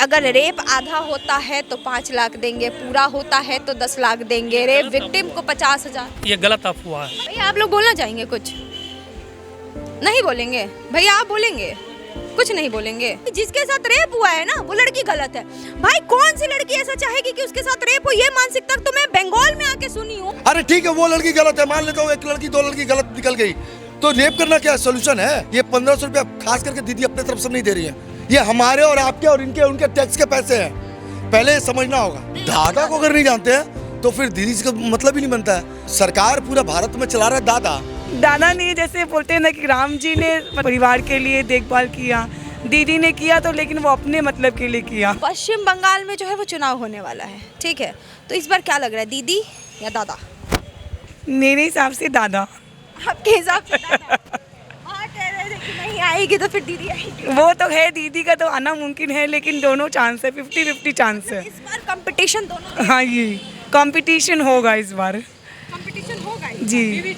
अगर रेप आधा होता है तो 5 लाख देंगे, पूरा होता है तो 10 लाख देंगे, रेप विक्टिम को 50,000। ये गलत अफवाह है। भैया आप लोग बोलना चाहेंगे कुछ? नहीं बोलेंगे? भैया आप बोलेंगे? कुछ नहीं बोलेंगे। जिसके साथ रेप हुआ है ना वो लड़की गलत है। भाई कौन सी लड़की ऐसा चाहेगी कि उसके साथ रेप हो? ये मानसिकता तो मैं बंगाल में आके सुनी हूँ। अरे ठीक है, वो लड़की गलत है, मान लेता हूँ, एक लड़की 2 लड़की गलत निकल गई तो रेप करना क्या सोल्यूशन है? ये 1500 रुपया खास करके दीदी अपने तरफ से नहीं दे रही है, ये हमारे और आपके और इनके उनके टैक्स के पैसे हैं, पहले समझना होगा। दादा को अगर नहीं जानते हैं तो फिर दीदी का मतलब ही नहीं बनता है। सरकार पूरा भारत में चला रहा है दादा नहीं, जैसे बोलते हैं ना कि राम जी ने परिवार के लिए देखभाल किया, दीदी ने किया तो लेकिन वो अपने मतलब के लिए किया। पश्चिम बंगाल में जो है वो चुनाव होने वाला है, ठीक है, तो इस बार क्या लग रहा है, दीदी या दादा? मेरे हिसाब से दादा। आपके हिसाब से दादा? वहाँ कह रहे थे कि नहीं आएगी तो फिर दीदी आएगी। वो तो है, दीदी का तो आना मुमकिन है, लेकिन दोनों चांस है, 50-50 चांस है। इस बार कंपटीशन दोनों, हाँ ये कंपटीशन होगा इस बार कंपटीशन होगा जी,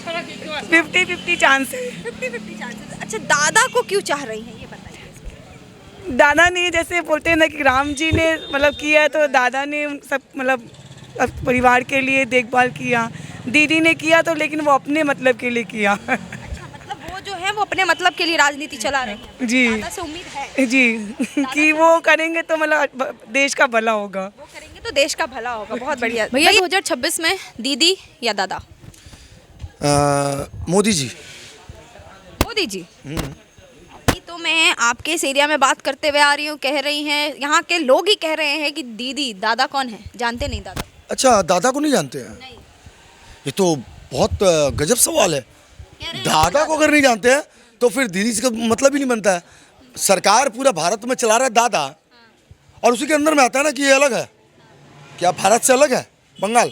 50-50 चांस है। 50-50 चांसेस। अच्छा, दादा को क्यों चाह रही हैं ये बताइए। दादा ने, जैसे बोलते हैं ना कि राम जी ने मतलब किया तो दादा ने सब मतलब परिवार के लिए देखभाल किया, दीदी ने किया तो लेकिन वो अपने मतलब के लिए किया। अच्छा, मतलब वो जो है वो अपने मतलब के लिए राजनीति चला रही है। जी दादा से उम्मीद है जी कि वो करेंगे तो मतलब देश का भला होगा। वो करेंगे तो देश का भला होगा। बहुत बढ़िया। भैया 2026 में दीदी या दादा? मोदी जी। मोदी जी। अभी तो मैं आपके इस एरिया में बात करते हुए आ रही हूँ, कह रही हैं, यहाँ के लोग ही कह रहे हैं कि दीदी, दादा कौन है? जानते नहीं दादा? अच्छा, दादा को नहीं जानते हैं? नहीं। ये तो बहुत गजब सवाल है। दादा को अगर नहीं जानते हैं तो फिर दीदी का मतलब ही नहीं बनता है। सरकार पूरा भारत में चला रहा है दादा, और उसी के अंदर में आता है ना कि ये अलग है। क्या भारत से अलग है बंगाल?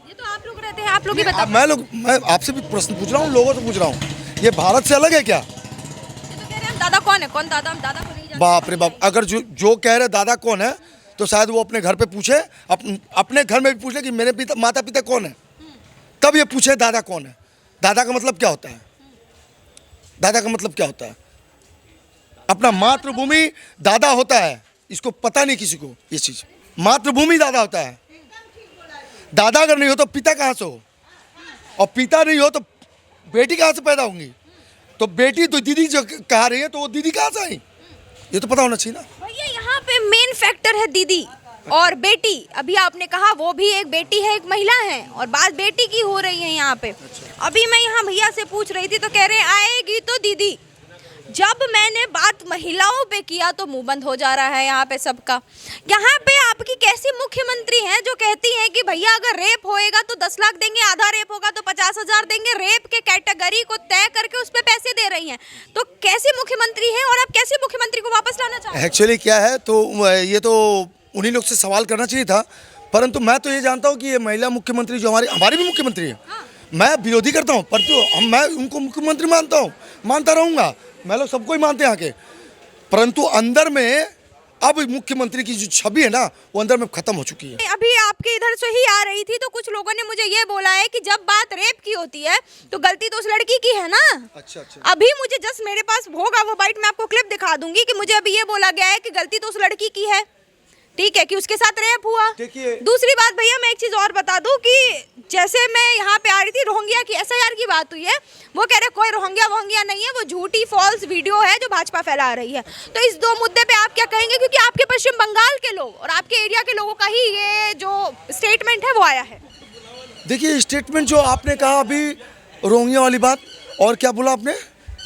ये तो आप लोग रहते हैं, आप लोग ही बताओ। मैं आपसे भी प्रश्न पूछ रहा हूँ, लोगों से पूछ रहा हूँ, ये भारत से अलग है क्या? ये तो कह रहे हैं हम दादा कौन है, कौन दादा? हम दादा को नहीं जानते। बाप रे बाप, अगर जो कह रहे दादा कौन है तो शायद वो अपने घर पे पूछे, अपने घर में भी पूछ ले कि मेरे माता पिता कौन है, तब ये पूछे दादा कौन है। दादा का मतलब क्या होता है? दादा का मतलब क्या होता है? अपना मातृभूमि दादा होता है, इसको पता नहीं किसी को ये चीज। मातृभूमि दादा होता है। दादा अगर नहीं हो तो पिता कहाँ से हो, और पिता नहीं हो तो बेटी कहाँ से पैदा होंगी? तो बेटी तो दीदी जो कहा रही है तो वो दीदी कहाँ से आई, ये तो पता होना चाहिए ना। भैया यहाँ पे मेन फैक्टर है दीदी और बेटी। अभी आपने कहा वो भी एक बेटी है, एक महिला है, और बात बेटी की हो रही है यहाँ पे। अभी मैं यहाँ भैया से पूछ रही थी तो कह रहे हैं आएगी तो दीदी। जब मैंने बात महिलाओं पे किया तो मुंह बंद हो जा रहा है यहाँ पे सबका। यहाँ पे आपकी कैसी मुख्यमंत्री हैं जो कहती हैं कि भैया अगर रेप होएगा तो 10 लाख देंगे, आधा रेप होगा तो 50,000 देंगे, रेप के कैटेगरी को तय करके उस पे पैसे दे रही हैं। तो कैसी मुख्यमंत्री है और आप कैसी मुख्यमंत्री को वापस लाना चाहते हैं? एक्चुअली क्या है, तो ये तो उन्हीं लोग से सवाल करना चाहिए था, परंतु मैं तो ये जानता हूँ कि ये महिला मुख्यमंत्री जो हमारी भी मुख्यमंत्री है, मैं विरोधी करता हूँ, परंतु मैं उनको मुख्यमंत्री मानता हूँ, मानता रहूँगा। मैं लोग सबको ही मानते हैं आके, परंतु अंदर में अब मुख्यमंत्री की जो छवि है ना वो अंदर में खत्म हो चुकी है। अभी आपके इधर से ही आ रही थी तो कुछ लोगों ने मुझे ये बोला है कि जब बात रेप की होती है तो गलती तो उस लड़की की है ना। अच्छा। अभी मुझे जस्ट मेरे पास होगा वो बाइट, मैं आपको क्लिप दिखा दूंगी कि मुझे अभी ये बोला गया है कि गलती तो उस लड़की की है, ठीक है, कि उसके साथ रेप हुआ। देखिए, दूसरी बात भैया मैं एक चीज और बता दूं कि जैसे मैं यहाँ पे आ रही थी, रोहिंग्या की SIR की बात हुई है, वो कह रहे कोई रोहिंग्या नहीं है, वो झूठी फॉल्स वीडियो है जो भाजपा फैला रही है। तो इस 2 मुद्दे पे आप क्या कहेंगे, क्योंकि आपके पश्चिम बंगाल के लोग और आपके एरिया के लोगों का ही ये जो स्टेटमेंट है वो आया है। देखिए, स्टेटमेंट जो आपने कहा अभी रोहिंग्या वाली बात, और क्या बोला आपने?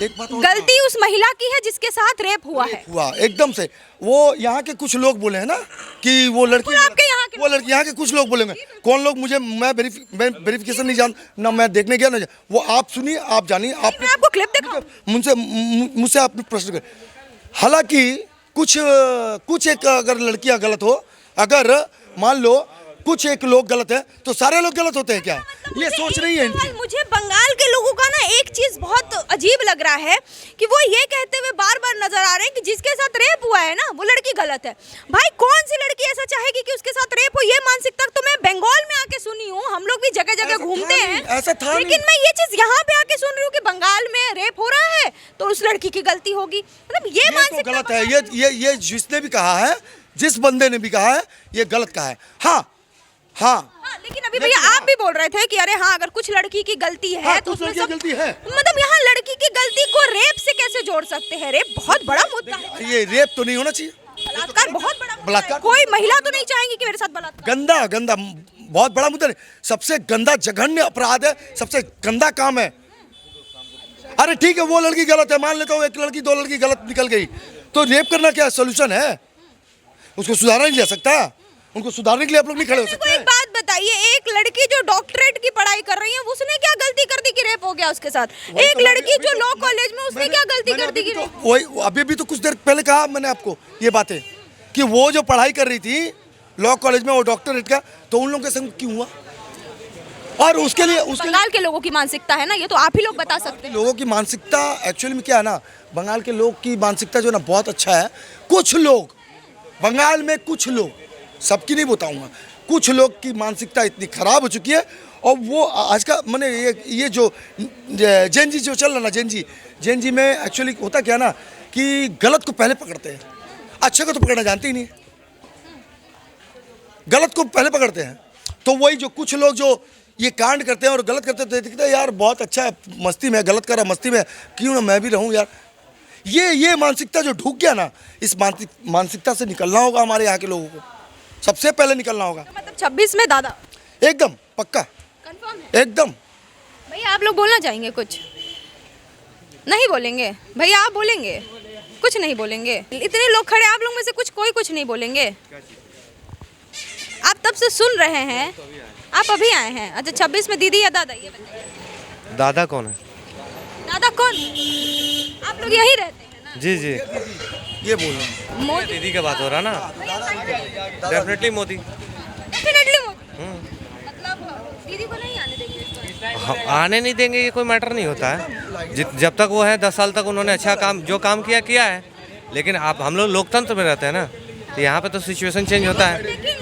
एक बात और, गलती उस महिला की है जिसके साथ रेप हुआ है। एकदम से। वो यहाँ के कुछ लोग बोले हैं ना कि वो लड़की, आपके यहाँ के वो लड़की, यहाँ के कुछ लोग बोलेंगे, कौन लोग, मैं वेरिफिकेशन नहीं जान ना, मैं देखने गया ना, वो आप सुनिए, आप जानिए, आप मैं आपको क्लिप दिखाऊं? मुझसे आपने प्रश्न कर। हालांकि कुछ एक अगर लड़कियां गलत हो, अगर मान लो कुछ एक लोग गलत है तो सारे लोग गलत होते हैं क्या? ये सोच रही है इनकी। मुझे बंगाल के लोगों का ना एक चीज बहुत अजीब लग रहा है कि वो ये कहते हुए बार बार नजर आ रहे हैं कि जिसके साथ रेप हुआ है ना वो लड़की गलत है। भाई कौन सी लड़की ऐसा चाहेगी कि उसके साथ रेप हो? ये मानसिकता तो मैं बंगाल में आके सुनी हूँ, हम लोग भी जगह जगह घूमते हैं, ऐसा था, लेकिन मैं ये चीज यहाँ पे आके सुन रही हूँ कि बंगाल में रेप हो रहा है तो उस लड़की की गलती होगी। मतलब ये मानसिकता गलत है। ये जिसने भी कहा है जिस बंदे ने भी कहा है ये गलत कहा है। हाँ, हाँ, लेकिन अभी भैया आप भी बोल रहे थे कि अरे हाँ, अगर कुछ लड़की की गलती है तो कुछ उसमें लड़की की गलती है। मतलब यहाँ लड़की की गलती को रेप से कैसे जोड़ सकते हैं? रेप बहुत बड़ा मुद्दा है। ये रेप तो नहीं होना चाहिए। बलात्कार बहुत बड़ा मुद्दा है। बलात्कार कोई महिला तो नहीं चाहेंगी कि मेरे साथ बलात्कार। गंदा बहुत बड़ा मुद्दा है। सबसे गंदा जघन्य अपराध है, सबसे गंदा काम है। अरे ठीक है, वो लड़की गलत है, मान लेता हूँ, एक लड़की दो लड़की गलत निकल गई, तो रेप करना क्या सोल्यूशन है? उसको सुधारा नहीं जा सकता? उनको सुधारने के लिए आप लोग नहीं खड़े हो मेरे को सकते? एक बात बताइए, एक लड़की जो डॉक्टरेट की पढ़ाई कर रही है उसने क्या गलती कर दी कि रेप हो गया उसके साथ? एक लड़की जो लॉ कॉलेज में, उसने क्या गलती कर दी कि वही अभी भी तो कुछ देर पहले कहा मैंने आपको ये बातें कि वो जो पढ़ाई कर रही थी लॉ कॉलेज में, वो डॉक्टरेट का, तो उन लोगों के संग क्यों हुआ? और उसके लिए बंगाल के लोगों की मानसिकता है ना, ये तो आप ही लोग बता सकते हैं। लोगों की मानसिकता एक्चुअली में क्या है ना, बंगाल के लोग की मानसिकता जो ना बहुत अच्छा है। कुछ लोग बंगाल में, कुछ लोग, सबकी नहीं बताऊंगा, कुछ लोग की मानसिकता इतनी खराब हो चुकी है। और वो आज का मैंने ये जो जेन जी जो चल रहा ना, जेन जी में एक्चुअली होता क्या ना कि गलत को पहले पकड़ते हैं, अच्छे को तो पकड़ना जानते ही नहीं, गलत को पहले पकड़ते हैं। तो वही जो कुछ लोग जो ये कांड करते हैं और गलत करते हैं, तो दिखता है यार बहुत अच्छा है, मस्ती में गलत करा, मस्ती में क्यों ना मैं भी रहूं यार। ये मानसिकता जो ढूक गया ना, इस मानसिकता से निकलना होगा हमारे यहाँ के लोगों को, सबसे पहले निकलना होगा। मतलब 26 में दादा एकदम पक्का, कंफर्म है एकदम। भैया? आप लोग बोलना चाहेंगे? कुछ नहीं बोलेंगे भैया? आप बोलेंगे? कुछ नहीं बोलेंगे? इतने लोग खड़े, आप लोग में से कोई कुछ नहीं बोलेंगे? आप तब से सुन रहे हैं, आप अभी आए हैं। अच्छा, 26 में दीदी या दादा, ये बताइए। दादा कौन है? दादा कौन? आप लोग यहीं रहते हैं ना? जी जी, ये बोल रहा हूँ। मोदी। दीदी का बात हो रहा ना, डेफिनेटली मोदी। डेफिनेटली मोदी। मतलब दीदी को नहीं आने देंगे इस बार? आने नहीं देंगे, ये कोई मैटर नहीं होता है। जब तक वो है 10 साल तक उन्होंने अच्छा काम, जो काम किया है। लेकिन आप, हम लोग लोकतंत्र में रहते हैं ना, तो यहाँ पे तो सिचुएशन चेंज होता है। लेकिन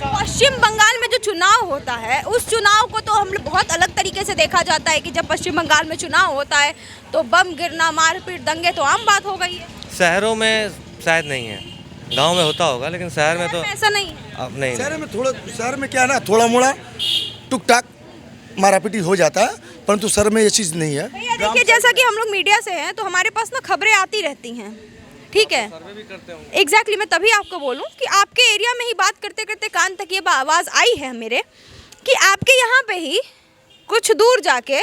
पश्चिम बंगाल में जो चुनाव होता है, उस चुनाव को तो हम लोग बहुत अलग तरीके से देखा जाता है कि जब पश्चिम बंगाल में चुनाव होता है तो बम गिरना, मारपीट, दंगे तो आम बात हो गई है। शहरों में शायद नहीं है, गांव में होता होगा, लेकिन शहर में तो ऐसा नहीं है। अब नहीं। शहर में क्या है ना, थोड़ा मोड़ा टुक टाक मारापीटी हो जाता है, परंतु शहर में ये चीज़ नहीं है। भैया देखिए, जैसा कि हम लोग मीडिया से हैं तो हमारे पास ना खबरें आती रहती हैं, ठीक है? एग्जैक्टली, मैं तभी आपको बोलूं कि आपके एरिया में ही बात करते करते कान तक ये आवाज़ आई है मेरे कि आपके यहाँ पे ही कुछ दूर जाके,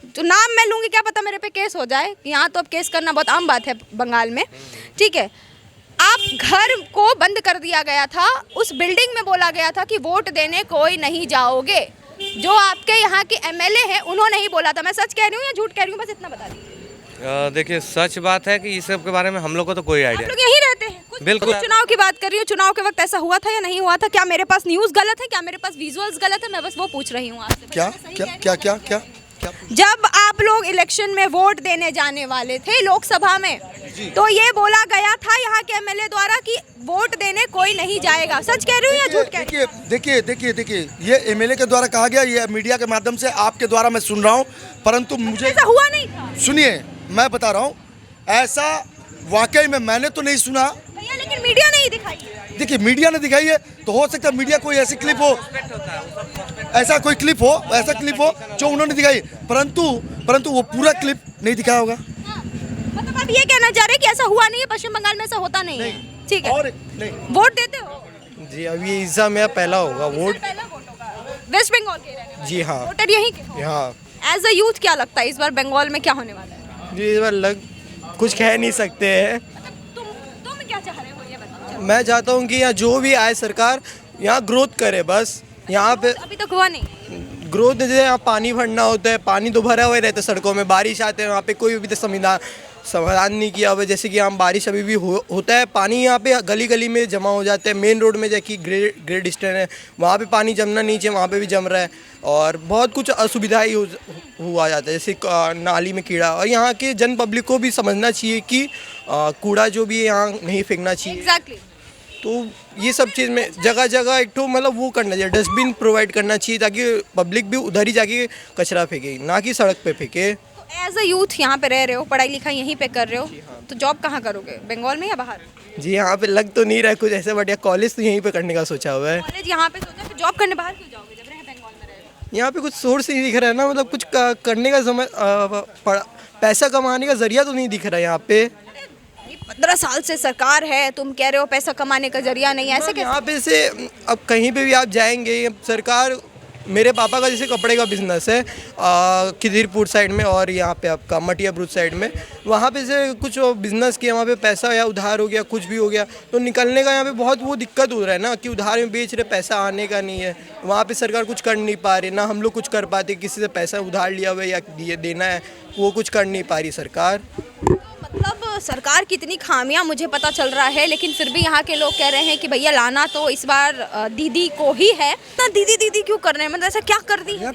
जो नाम मैं लूँगी क्या पता मेरे पे केस हो जाए, यहाँ तो अब केस करना बहुत आम बात है बंगाल में, ठीक है? आप घर को बंद कर दिया गया था, उस बिल्डिंग में बोला गया था कि वोट देने कोई नहीं जाओगे। जो आपके यहाँ के एमएलए हैं उन्होंने ही बोला था। मैं सच कह रही हूँ या झूठ कह रही हूँ, बस इतना बता दीजिए। देखिए, सच बात है कि इस सब के बारे में हम लोग को तो कोई आप आइडिया लोग यहीं रहते हैं। बिल्कुल। कुछ चुनाव की बात कर रही हूँ, चुनाव के वक्त ऐसा हुआ था या नहीं हुआ था? क्या मेरे पास न्यूज़ गलत है, क्या मेरे पास विजुअल्स गलत है? मैं बस वो पूछ रही हूँ आपसे। क्या क्या क्या क्या क्या क्या? जब आप लोग इलेक्शन में वोट देने जाने वाले थे लोकसभा में, तो ये बोला गया था यहाँ के एमएलए द्वारा कि वोट देने कोई नहीं जाएगा। सच कह रही हूँ या झूठ कह रही हूँ? देखिए, ये एमएलए के द्वारा कहा गया, ये मीडिया के माध्यम से आपके द्वारा मैं सुन रहा हूँ, परंतु मुझे ऐसा हुआ नहीं था सुनिए, मैं बता रहा हूँ, ऐसा वाकई में मैंने तो नहीं सुना भैया, लेकिन मीडिया ने ही दिखाई है। देखिए, मीडिया ने दिखाई है, तो हो सकता है मीडिया कोई ऐसी क्लिप हो, ऐसा क्लिप हो जो उन्होंने दिखाई, परंतु वो पूरा क्लिप नहीं दिखाया होगा। मतलब आप ये कहना चाह रहे हैं कि ऐसा हुआ नहीं है, पश्चिम बंगाल में ऐसा होता नहीं है, ठीक है? और नहीं, वोट देते हो? जी, अभी ये इस मेरा पहला होगा वोट। पहला वोट होगा। वेस्ट बंगाल के रहने वाले जी हाँ, वोटर यहीं के। हाँ एज अ यूथ क्या लगता है इस बार बंगाल में क्या होने वाला है? जी, इस बार कुछ कह नहीं सकते हैं। तुम क्या चाह रहे हो ये बताओ। मैं चाहता हूँ कि यहाँ जो भी आए सरकार यहाँ ग्रोथ करे, बस यहाँ पे अभी तक हुआ नहीं। ग्रोथ, जैसे यहाँ पानी भरना होता है, पानी तो भरा हुआ ही रहता है सड़कों में, बारिश आते हैं वहाँ पे कोई भी समाधान नहीं किया हुआ। जैसे कि यहाँ बारिश अभी भी होता है, पानी यहाँ पे गली गली में जमा हो जाता है। मेन रोड में जैसे ग्रेट ईस्टर्न है, वहाँ पे पानी जमना नहीं चाहिए, वहाँ पे भी जम रहा है, और बहुत कुछ असुविधा ही हुआ जाता है, जैसे नाली में कीड़ा। और यहाँ के जन पब्लिक को भी समझना चाहिए कि कूड़ा जो भी है यहाँ नहीं फेंकना चाहिए। एग्जैक्टली। तो ये सब चीज़ में जगह जगह एक तो मतलब वो करना चाहिए, डस्टबिन प्रोवाइड करना चाहिए, ताकि पब्लिक भी उधर ही जाके कचरा फेंके, ना कि सड़क पे फेंके। एज अ यूथ यहाँ पे रह रहे हो, पढ़ाई लिखाई यहीं पे कर रहे हो, तो जॉब कहाँ करोगे, बंगाल में या बाहर? जी यहाँ पे लग तो नहीं रहा है कुछ ऐसे, बढ़िया कॉलेज तो यहीं पे करने का सोचा हुआ है। कॉलेज यहाँ पे सोचा, तो जॉब करने बाहर क्यों जाओगे जब रहे बंगाल में रह रहे हो? यहाँ पे कुछ सोर्स नहीं दिख रहा है ना, मतलब कुछ करने का समय पैसा कमाने का जरिया तो नहीं दिख रहा है यहाँ पे। 15 साल से सरकार है, तुम कह रहे हो पैसा कमाने का जरिया नहीं है, ऐसे कैसे? यहाँ पे से अब कहीं पे भी आप जाएंगे, सरकार, मेरे पापा का जैसे कपड़े का बिजनेस है खिदिरपुर साइड में और यहाँ पे आपका मटिया ब्रूच साइड में, वहाँ पे से कुछ बिजनेस किया, वहाँ पे पैसा या उधार हो गया, कुछ भी हो गया तो निकलने का यहाँ पे बहुत वो दिक्कत हो रहा है ना कि उधार में बेच रहे, पैसा आने का नहीं है। वहाँ पे सरकार कुछ कर नहीं पा रही, ना हम लोग कुछ कर पाते, किसी से पैसा उधार लिया हुआ है या देना है वो कुछ कर नहीं पा रही सरकार। मतलब सरकार की इतनी खामियां मुझे पता चल रहा है, लेकिन फिर भी यहाँ के लोग कह रहे हैं कि भैया लाना तो इस बार दीदी को ही है। तो दीदी दीदी क्यों कर रहे हैं, मतलब ऐसा क्या कर दी है?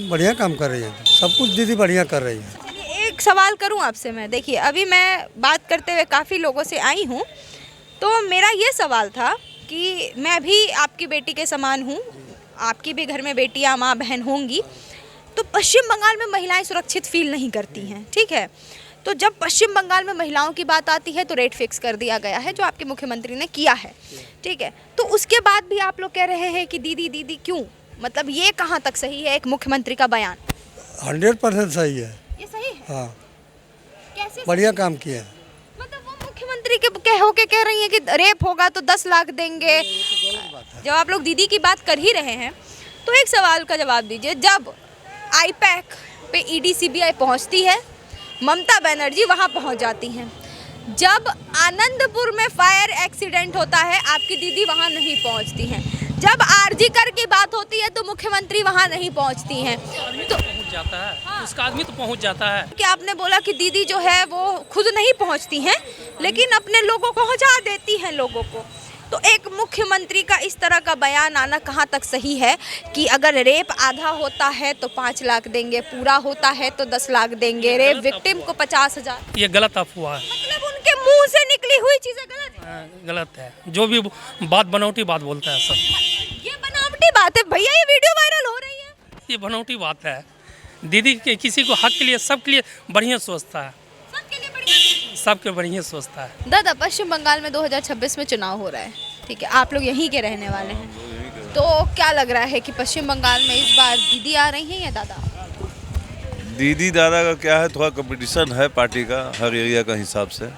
बढ़िया काम कर रही है, सब कुछ दीदी बढ़िया कर रही है। चलिए, एक सवाल करूं आपसे मैं, देखिए अभी मैं बात करते हुए काफ़ी लोगों से आई हूं, तो मेरा ये सवाल था कि मैं भी आपकी बेटी के समान हूं, आपकी भी घर में बेटियां माँ बहन होंगी, तो पश्चिम बंगाल में महिलाएं सुरक्षित फील नहीं करती हैं, ठीक है? तो जब पश्चिम बंगाल में महिलाओं की बात आती है तो रेट फिक्स कर दिया गया है, जो आपके मुख्यमंत्री ने किया है, ठीक है? तो उसके बाद भी आप लोग कह रहे हैं कि दीदी दीदी क्यों, मतलब ये कहाँ तक सही है एक मुख्यमंत्री का बयान? 100% सही है। ये सही है? हाँ, कैसे बढ़िया काम किया है। मतलब वो मुख्यमंत्री के होके कह रही हैं कि रेप होगा तो 10 लाख देंगे। जब आप लोग दीदी की बात कर ही रहे हैं तो एक सवाल का जवाब दीजिए, जब आईपैक पे ईडी सीबीआई पहुंचती है, ममता बनर्जी वहां पहुंच जाती हैं, जब आनंदपुर में फायर एक्सीडेंट होता है आपकी दीदी वहां नहीं पहुंचती हैं, जब आरजी कर की बात होती है तो मुख्यमंत्री वहां नहीं पहुंचती हैं, तो पहुंच जाता है। हाँ। उसका आदमी तो पहुंच जाता है। कि आपने बोला कि दीदी जो है वो खुद नहीं पहुंचती हैं, लेकिन अपने लोगों को पहुंचा देती हैं लोगों को। तो एक मुख्यमंत्री का इस तरह का बयान आना कहाँ तक सही है कि अगर रेप आधा होता है तो 5 लाख देंगे, पूरा होता है तो 10 लाख देंगे, रेप विक्टिम को 50,000? ये गलत अफवाह है। मतलब उनके मुंह से निकली हुई चीजें गलत है? गलत है, जो भी बात बनावटी बात बोलता है सब। ये बनावटी बात है भैया, ये वीडियो वायरल हो रही है। ये बनावटी बात है। दीदी के किसी को हक के लिए, सबके लिए बढ़िया सोचता है, सबके लिए बढ़िया, सबके बढ़िया सोचता है। दादा पश्चिम बंगाल में 2026 में चुनाव हो रहा है, ठीक है? आप लोग यहीं के रहने वाले हैं, तो क्या लग रहा है कि पश्चिम बंगाल में इस बार दीदी आ रही हैं या दादा? दीदी दादा का क्या है, थोड़ा कंपटीशन है पार्टी का हर एरिया का हिसाब से।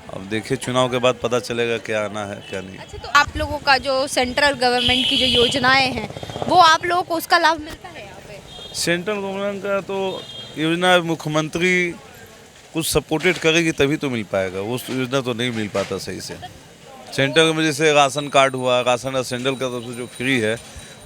अब देखिए चुनाव के बाद पता चलेगा क्या आना है क्या नहीं। अच्छा, तो आप लोगों का जो सेंट्रल गवर्नमेंट की जो योजनाएं हैं वो आप लोगों को उसका लाभ मिलता है यहाँ पे? सेंट्रल गवर्नमेंट का तो योजना मुख्यमंत्री कुछ सपोर्टेड करेगी तभी तो मिल पाएगा, वो योजना तो नहीं मिल पाता सही से। सेंट्रल में जैसे राशन कार्ड हुआ, राशन सेंट्रल का तरफ से जो फ्री है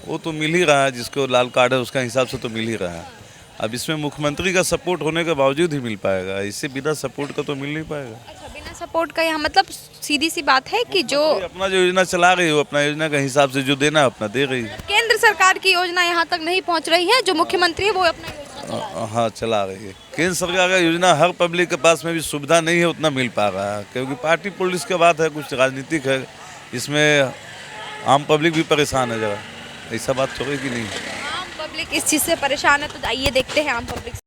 वो तो मिल ही रहा है, जिसको लाल कार्ड है उसका हिसाब से तो मिल ही रहा है। अब इसमें मुख्यमंत्री का सपोर्ट होने के बावजूद ही मिल पाएगा, इससे बिना सपोर्ट का तो मिल नहीं पाएगा। अच्छा, बिना सपोर्ट का यहाँ मतलब सीधी सी बात है कि जो अपना जो योजना चला रही है वो अपना योजना के हिसाब से जो देना है अपना दे रही है। केंद्र सरकार की योजना यहाँ तक नहीं पहुँच रही है, जो मुख्यमंत्री है वो अपना योजना हाँ चला रही है। केंद्र सरकार का योजना हर पब्लिक के पास में भी सुविधा नहीं है उतना मिल पा रहा है, क्योंकि पार्टी पॉलिटिक्स की बात है, कुछ राजनीतिक है, इसमें आम पब्लिक भी परेशान है। जरा ऐसा बात तो है कि नहीं? आम पब्लिक इस चीज़ से परेशान है, तो आइए देखते हैं आम पब्लिक